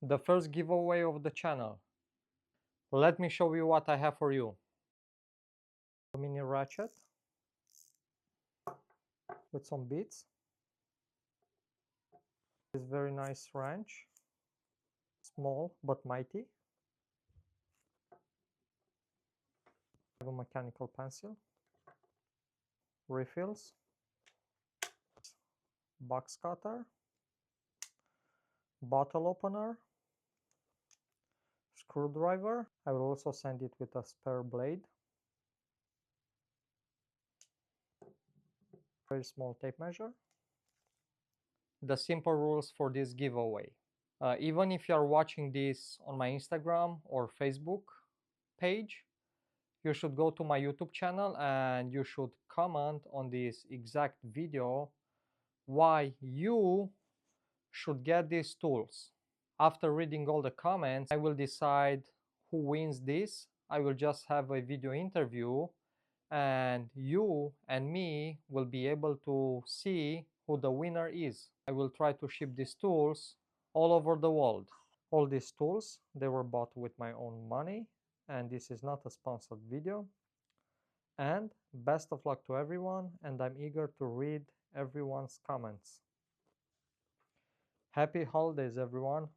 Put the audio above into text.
the first giveaway of the channel. Let me show you what I have for you. A mini ratchet with some beads. This very nice wrench, small but mighty. I have a mechanical pencil, refills, box cutter, bottle opener, screwdriver. I will also send it with a spare blade. Very small tape measure. The simple rules for this giveaway. Even if you are watching this on my Instagram or Facebook page, you should go to my YouTube channel and you should comment on this exact video why you should get these tools. After reading all the comments, I will decide who wins this. I will just have a video interview and you and me will be able to see who the winner is. I will try to ship these tools all over the world. All these tools, they were bought with my own money, and this is not a sponsored video. And best of luck to everyone, and I'm eager to read everyone's comments. Happy holidays, everyone.